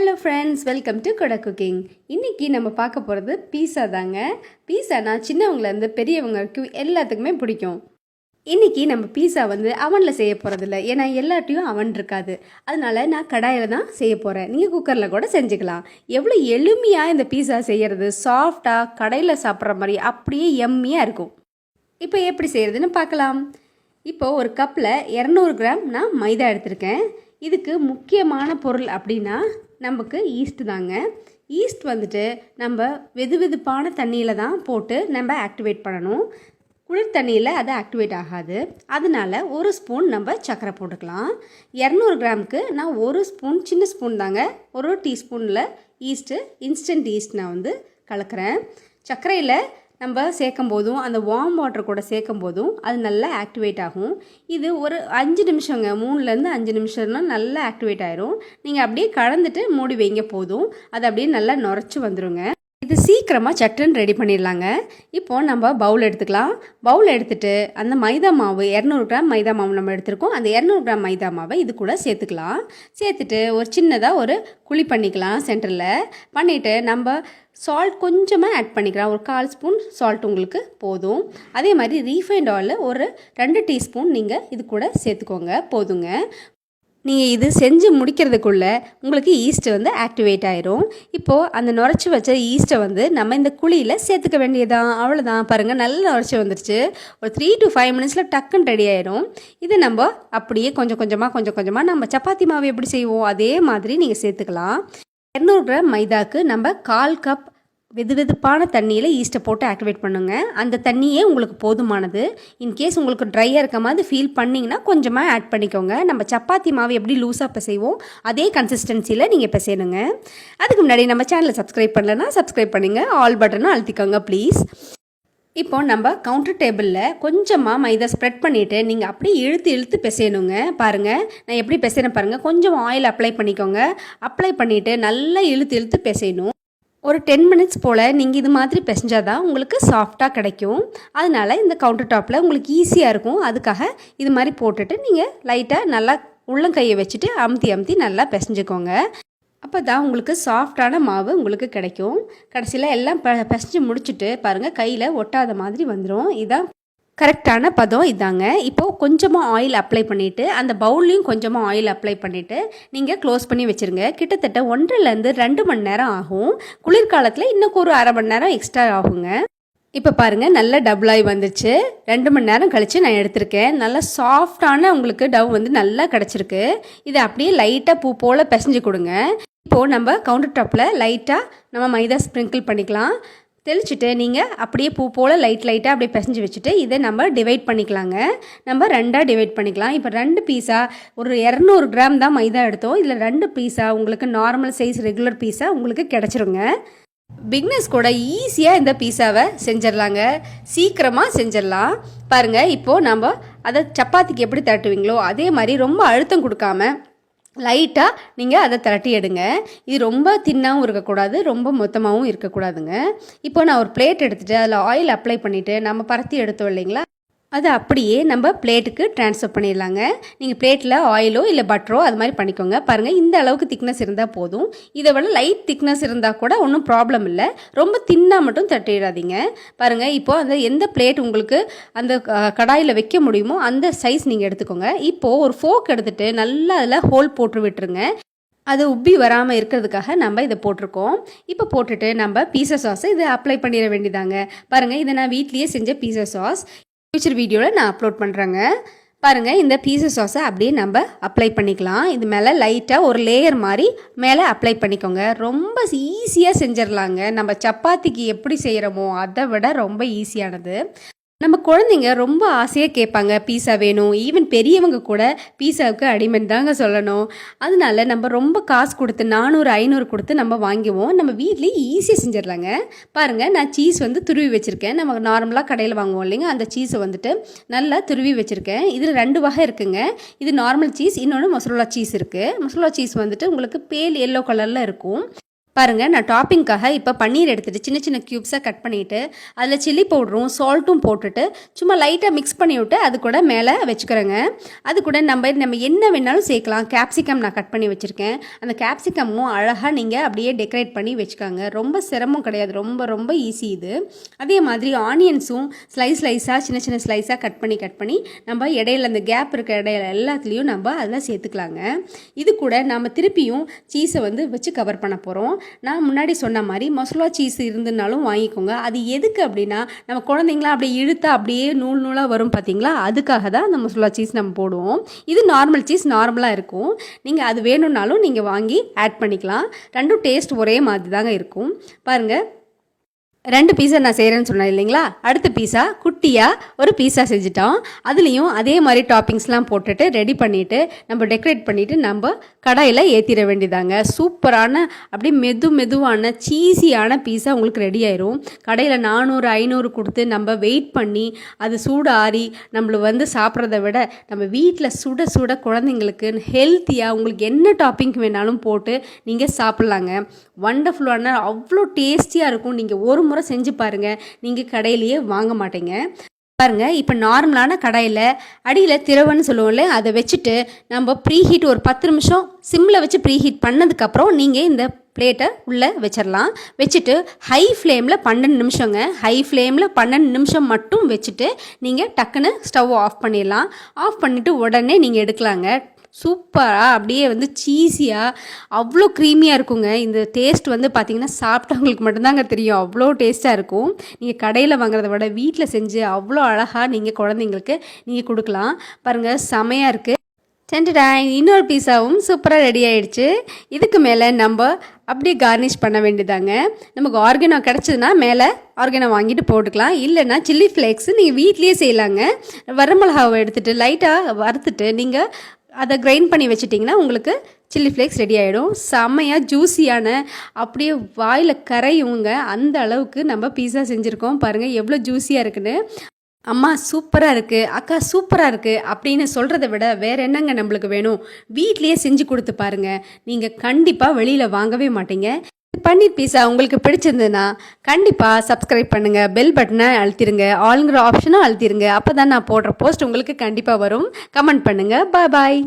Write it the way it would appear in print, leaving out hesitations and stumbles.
Hello friends, welcome to கொடை cooking. இன்றைக்கி நம்ம பார்க்க போகிறது பீஸா தாங்க. பீஸானா சின்னவங்கலேருந்து பெரியவங்க வரைக்கும் எல்லாத்துக்குமே பிடிக்கும். இன்றைக்கி நம்ம பீஸா அவனில் செய்ய போகிறதில்ல, ஏன்னா எல்லாட்டையும் அவன் இருக்காது. அதனால் நான் கடாயில் தான் செய்ய போகிறேன். நீங்கள் குக்கரில் கூட செஞ்சுக்கலாம். எவ்வளோ எளிமையாக இந்த பீஸா செய்கிறது, சாஃப்டாக கடையில் சாப்பிட்ற மாதிரி அப்படியே எம்மியாக இருக்கும். இப்போ எப்படி செய்கிறதுன்னு பார்க்கலாம். இப்போது ஒரு கப்பில் 200 கிராம் நான் மைதா எடுத்திருக்கேன். இதுக்கு முக்கியமான பொருள் அப்படின்னா நமக்கு ஈஸ்ட் தாங்க. ஈஸ்ட் நம்ம வெதுவெதுப்பான தண்ணியில் தான் போட்டு நம்ம ஆக்டிவேட் பண்ணணும். குளிர் தண்ணியில் அது ஆக்டிவேட் ஆகாது. அதனால 1 ஸ்பூன் நம்ம சர்க்கரை போட்டுக்கலாம். 200 கிராமுக்கு நான் 1 ஸ்பூன், சின்ன ஸ்பூன் தாங்க, 1 டீஸ்பூனில் ஈஸ்ட்டு, இன்ஸ்டன்ட் ஈஸ்ட் நான் கலக்கிறேன். சர்க்கரையில் நம்ம சேர்க்கும் போதும் அந்த வார்ம் வாட்டர் கூட சேர்க்கும் போதும் அது நல்லா ஆக்டிவேட் ஆகும். இது ஒரு 5 நிமிஷங்க, 3லேருந்து 5 நிமிஷம்னா நல்லா ஆக்டிவேட் ஆயிரும். நீங்கள் அப்படியே கலந்துட்டு மூடி வைங்க போதும். அது அப்படியே நல்லா நுரைச்சி வந்துடுங்க. இது சீக்கிரமாக சட்டுன்னு ரெடி பண்ணிடலாங்க. இப்போது நம்ம பவுல் எடுத்துக்கலாம். பவுல் எடுத்துகிட்டு அந்த மைதா மாவு, 200 கிராம் மைதா மாவு நம்ம எடுத்துருக்கோம். அந்த 200 கிராம் மைதா மாவை இது கூட சேர்த்துக்கலாம். சேர்த்துட்டு ஒரு சின்னதாக ஒரு குழி பண்ணிக்கலாம் சென்டரில். பண்ணிவிட்டு நம்ம சால்ட் கொஞ்சமாக ஆட் பண்ணிக்கலாம். ஒரு 1/4 ஸ்பூன் சால்ட் உங்களுக்கு போதும். அதே மாதிரி ரீஃபைண்ட் ஆயில் ஒரு 2 டீஸ்பூன் நீங்கள் இது கூட சேர்த்துக்கோங்க, போதுங்க. நீங்கள் இது செஞ்சு முடிக்கிறதுக்குள்ளே உங்களுக்கு ஈஸ்ட்டு ஆக்டிவேட் ஆயிரும். இப்போது அந்த நுரைச்சி வச்ச ஈஸ்ட்டை நம்ம இந்த குழியில் சேர்த்துக்க வேண்டியதான். அவ்வளோதான், பாருங்கள், நல்லா நுரைச்சி வந்துருச்சு. ஒரு 3 to 5 மினிட்ஸில் டக்குன்னு ரெடி ஆயிரும். இது நம்ம அப்படியே கொஞ்சம் கொஞ்சமாக நம்ம சப்பாத்தி மாவு எப்படி செய்வோம் அதே மாதிரி நீங்கள் சேர்த்துக்கலாம். 200 கிராம் மைதாக்கு நம்ம 1/4 கப் வெதுவெதுப்பான தண்ணியில் ஈஸ்ட்டை போட்டு ஆக்டிவேட் பண்ணுங்க. அந்த தண்ணியே உங்களுக்கு போதுமானது. இன்கேஸ் உங்களுக்கு ட்ரையாக இருக்க மாதிரி ஃபீல் பண்ணிங்கன்னா கொஞ்சமாக ஆட் பண்ணிக்கோங்க. நம்ம சப்பாத்தி மாவு எப்படி லூஸாக பிசைவோம் அதே கன்சிஸ்டன்சியில் நீங்கள் பிசையணுங்க. அதுக்கு முன்னாடி நம்ம சேனலை சப்ஸ்கிரைப் பண்ணலைன்னா சப்ஸ்கிரைப் பண்ணுங்க, ஆல் பட்டனும் அழுத்திக்கோங்க ப்ளீஸ். இப்போ நம்ம கவுண்டர் டேபிளில் கொஞ்சமாக மைதா ஸ்ப்ரெட் பண்ணிவிட்டு நீங்கள் அப்படியே இழுத்து பிசையணுங்க. பாருங்கள், நான் எப்படி பிசைறேன் பாருங்கள். கொஞ்சம் ஆயில் அப்ளை பண்ணிக்கோங்க. அப்ளை பண்ணிவிட்டு நல்லா இழுத்து பிசையணும். ஒரு 10 மினிட்ஸ் போல் நீங்கள் இது மாதிரி பிசைஞ்சால் தான் உங்களுக்கு சாஃப்டாக கிடைக்கும். அதனால் இந்த கவுண்டர் டாப்பில் உங்களுக்கு ஈஸியாக இருக்கும். அதுக்காக இது மாதிரி போட்டுட்டு நீங்கள் லைட்டாக நல்லா உள்ளங்கையை வச்சுட்டு அமுத்தி நல்லா பிசைஞ்சுக்கோங்க. அப்போ தான் உங்களுக்கு சாஃப்டான மாவு உங்களுக்கு கிடைக்கும். கடைசியில் எல்லாம் பிசைஞ்சு முடிச்சுட்டு பாருங்கள், கையில் ஒட்டாத மாதிரி வந்துடும். இதான் கரெக்டான பதம் இதாங்க. இப்போது கொஞ்சமாக ஆயில் அப்ளை பண்ணிவிட்டு அந்த பவுல்லையும் கொஞ்சமாக ஆயில் அப்ளை பண்ணிவிட்டு நீங்கள் க்ளோஸ் பண்ணி வச்சுருங்க. கிட்டத்தட்ட 1.5 to 2 மணி நேரம் ஆகும். குளிர்காலத்தில் இன்னும் ஒரு அரை மணி நேரம் எக்ஸ்ட்ரா ஆகுங்க. இப்போ பாருங்கள், நல்ல டபுளாகி வந்துச்சு. 2 மணி நேரம் கழித்து நான் எடுத்திருக்கேன். நல்லா சாஃப்டான உங்களுக்கு டவ் நல்லா கிடச்சிருக்கு. இதை அப்படியே லைட்டாக பூ போல் பிசைஞ்சு கொடுங்க. இப்போது நம்ம கவுண்டர் டாப்பில் லைட்டாக நம்ம மைதா ஸ்ப்ரிங்கிள் பண்ணிக்கலாம். தெளிச்சுட்டு நீங்கள் அப்படியே பூ போல் லைட்டாக அப்படியே பிசைஞ்சு வச்சுட்டு இதை நம்ம டிவைட் பண்ணிக்கலாங்க. நம்ம 2ஆக டிவைட் பண்ணிக்கலாம். இப்போ 2 பீஸா, ஒரு 200 கிராம் தான் மைதா எடுத்தோம். இதில் 2 பீஸா உங்களுக்கு நார்மல் சைஸ் ரெகுலர் பீஸா உங்களுக்கு கிடச்சிருங்க. பிக்னஸ் கூட ஈஸியாக இந்த பீஸாவை செஞ்சிடலாங்க, சீக்கிரமாக செஞ்சிடலாம். பாருங்கள், இப்போது நம்ம அதை சப்பாத்திக்கு எப்படி தட்டுவீங்களோ அதே மாதிரி ரொம்ப அழுத்தம் கொடுக்காம லைட்டாக நீங்கள் அதை திரட்டி எடுங்க. இது ரொம்ப தின்னாகவும் இருக்கக்கூடாது, ரொம்ப மொத்தமாகவும் இருக்கக்கூடாதுங்க. இப்போ நான் ஒரு பிளேட் எடுத்துகிட்டு அதில் ஆயில் அப்ளை பண்ணிவிட்டு நம்ம பரத்தி எடுத்தோம் இல்லைங்களா, அதை அப்படியே நம்ம பிளேட்டுக்கு ட்ரான்ஸ்ஃபர் பண்ணிடலாங்க. நீங்கள் பிளேட்டில் ஆயிலோ இல்லை பட்டரோ அது மாதிரி பண்ணிக்கோங்க. பாருங்கள், இந்த அளவுக்கு திக்னஸ் இருந்தால் போதும். இதை விட லைட் திக்னஸ் இருந்தால் கூட ஒன்றும் ப்ராப்ளம் இல்லை. ரொம்ப தின்னாக மட்டும் தட்டிடாதீங்க. பாருங்கள், இப்போது அந்த எந்த பிளேட் உங்களுக்கு அந்த கடாயில் வைக்க முடியுமோ அந்த சைஸ் நீங்கள் எடுத்துக்கோங்க. இப்போது ஒரு ஃபோக் எடுத்துகிட்டு நல்லா அதில் ஹோல் போட்டு விட்டுருங்க. அது உப்பி வராமல் இருக்கிறதுக்காக நம்ம இதை போட்டிருக்கோம். இப்போ போட்டுட்டு நம்ம பீஸா சாஸை இதை அப்ளை பண்ணிட வேண்டியதாங்க. பாருங்கள், இதை நான் வீட்லேயே செஞ்ச பீஸா சாஸ் ஃபியூச்சர் வீடியோவில் நான் அப்லோட் பண்ணுறேங்க. பாருங்கள், இந்த பீஸா சாஸை அப்படியே நம்ம அப்ளை பண்ணிக்கலாம். இது மேலே லைட்டாக ஒரு லேயர் மாதிரி மேலே அப்ளை பண்ணிக்கோங்க. ரொம்ப ஈஸியாக செஞ்சிடலாங்க. நம்ம சப்பாத்திக்கு எப்படி செய்கிறோமோ அதை விட ரொம்ப ஈஸியானது. நம்ம குழந்தைங்க ரொம்ப ஆசையாக கேட்பாங்க, பீஸா வேணும். ஈவன் பெரியவங்க கூட பீஸாவுக்கு அடிமெண்ட் தாங்க சொல்லணும். அதனால நம்ம ரொம்ப காசு கொடுத்து 400-500 கொடுத்து நம்ம வாங்குவோம். நம்ம வீட்லேயே ஈஸியாக செஞ்சிடலாங்க. பாருங்கள், நான் சீஸ் துருவி வச்சுருக்கேன். நம்ம நார்மலாக கடையில் வாங்குவோம் இல்லைங்க, அந்த சீஸை நல்லா துருவி வச்சுருக்கேன். இதில் 2 வகை இருக்குங்க. இது நார்மல் சீஸ், இன்னொன்று மொசரோலா சீஸ் இருக்குது. மொசரோலா சீஸ் உங்களுக்கு பேல் எல்லோ கலரில் இருக்கும். பாருங்கள், நான் டாப்பிங்காக இப்போ பன்னீர் எடுத்துகிட்டு சின்ன சின்ன க்யூப்ஸாக கட் பண்ணிவிட்டு அதில் சில்லி பவுடரும் சால்ட்டும் போட்டுட்டு சும்மா லைட்டாக மிக்ஸ் பண்ணி விட்டு அது கூட மேலே வச்சுக்கிறேங்க. அது கூட நம்ம என்ன வேணாலும் சேர்க்கலாம். கேப்சிகம் நான் கட் பண்ணி வச்சுருக்கேன். அந்த கேப்சிகமும் அழகாக நீங்கள் அப்படியே டெக்கரேட் பண்ணி வச்சுக்காங்க. ரொம்ப சிரமம் கிடையாது, ரொம்ப ரொம்ப ஈஸி இது. அதே மாதிரி ஆனியன்ஸும் ஸ்லைஸாக சின்ன சின்ன ஸ்லைஸாக கட் பண்ணி நம்ம இடையில அந்த கேப் இருக்க இடையில எல்லாத்துலேயும் நம்ம அதில் சேர்த்துக்கலாங்க. இது கூட நம்ம திருப்பியும் சீஸை வச்சு கவர் பண்ண போகிறோம். நான் முன்னாடி சொன்ன மாதிரி மசாலா சீஸ் இருந்துனாலும் வாங்கிக்கோங்க. அது எதுக்கு அப்படின்னா, நம்ம குழந்தைங்களாம் அப்படியே இழுத்தா அப்படியே நூலாக வரும் பார்த்தீங்களா, அதுக்காக தான் அந்த மசாலா சீஸ் நம்ம போடுவோம். இது நார்மல் சீஸ் நார்மலாக இருக்கும். நீங்கள் அது வேணும்னாலும் நீங்கள் வாங்கி ஆட் பண்ணிக்கலாம். ரெண்டும் டேஸ்ட் ஒரே மாதிரி தாங்க இருக்கும். பாருங்கள், 2 பீஸா நான் செய்கிறேன்னு சொன்னேன் இல்லைங்களா. அடுத்த பீஸா குட்டியாக ஒரு பீஸா செஞ்சுட்டோம். அதுலேயும் அதே மாதிரி டாப்பிங்ஸ்லாம் போட்டுட்டு ரெடி பண்ணிவிட்டு நம்ம டெக்கரேட் பண்ணிவிட்டு நம்ம கடாயில் ஏற்றிட வேண்டியதாங்க. சூப்பரான அப்படியே மெதுவான சீஸியான பீஸா உங்களுக்கு ரெடி ஆயிரும். கடையில் 400-500 கொடுத்து நம்ம வெயிட் பண்ணி அது சூடு ஆறி நம்மள சாப்பிட்றத விட நம்ம வீட்டில் சுட குழந்தைங்களுக்கு ஹெல்த்தியாக உங்களுக்கு என்ன டாப்பிங் வேணாலும் போட்டு நீங்கள் சாப்பிட்லாங்க. வண்டர்ஃபுல்லான அவ்வளோ டேஸ்டியாக இருக்கும். நீங்கள் ஒரு முறை செஞ்சு பாருங்கள், நீங்கள் கடையிலேயே வாங்க மாட்டீங்க. பாருங்கள், இப்போ நார்மலான கடாயில் அடியில் திரவன்னு சொல்லுவோம்ல, அதை வச்சுட்டு நம்ம ப்ரீஹீட் ஒரு 10 நிமிஷம் சிம்மில் வச்சு ப்ரீஹீட் பண்ணதுக்கப்புறம் நீங்கள் இந்த பிளேட்டை உள்ளே வச்சிடலாம். வச்சுட்டு ஹை ஃப்ளேமில் 12 நிமிஷங்க. ஹை ஃப்ளேமில் 12 நிமிஷம் மட்டும் வச்சுட்டு நீங்கள் டக்குன்னு ஸ்டவ் ஆஃப் பண்ணிடலாம். ஆஃப் பண்ணிவிட்டு உடனே நீங்கள் எடுக்கலாங்க. சூப்பராக அப்படியே சீஸியாக அவ்வளோ க்ரீமியாக இருக்குங்க. இந்த டேஸ்ட் பார்த்திங்கன்னா சாப்பிட்டவங்களுக்கு மட்டும்தாங்க தெரியும். அவ்வளோ டேஸ்ட்டாக இருக்கும். நீங்கள் கடையில் வாங்குறத விட வீட்டில் செஞ்சு அவ்வளோ அழகாக நீங்கள் குழந்தைங்களுக்கு நீங்கள் கொடுக்கலாம். பாருங்கள், செமையாக இருக்குது. இன்னொரு பீஸாவும் சூப்பராக ரெடி ஆகிடுச்சு. இதுக்கு மேலே நம்ம அப்படியே கார்னிஷ் பண்ண வேண்டியதாங்க. நமக்கு ஆர்கானோ கிடச்சதுன்னா மேலே ஆர்கானோ வாங்கிட்டு போட்டுக்கலாம். இல்லைன்னா சில்லி ஃப்ளேக்ஸ் நீங்கள் வீட்லேயே செய்யலாங்க. வரமிளகாவை எடுத்துகிட்டு லைட்டாக வறுத்துட்டு நீங்கள் அதை கிரைண்ட் பண்ணி வச்சுட்டிங்கன்னா உங்களுக்கு சில்லி ஃப்ளேக்ஸ் ரெடி ஆகிடும். செம்மையாக ஜூஸியான அப்படியே வாயில் கரையுங்க. அந்த அளவுக்கு நம்ம பீஸா செஞ்சுருக்கோம். பாருங்கள் எவ்வளோ ஜூஸியாக இருக்குன்னு. அம்மா சூப்பராக இருக்குது, அக்கா சூப்பராக இருக்குது அப்படின்னு சொல்கிறத விட வேறு என்னங்க நம்மளுக்கு வேணும்? வீட்லேயே செஞ்சு கொடுத்து பாருங்கள். நீங்கள் கண்டிப்பாக வெளியில் வாங்கவே மாட்டீங்க. பன்னீர் பீஸா உங்களுக்கு பிடிச்சிருந்ததுன்னா கண்டிப்பாக சப்ஸ்கிரைப் பண்ணுங்கள், பெல் பட்டனை அழுத்திடுங்க, ஆளுங்கிற ஆப்ஷனும் அழுத்திடுங்க. அப்போ தான் நான் போடுற போஸ்ட் உங்களுக்கு கண்டிப்பாக வரும். கமெண்ட் பண்ணுங்கள். பாய்.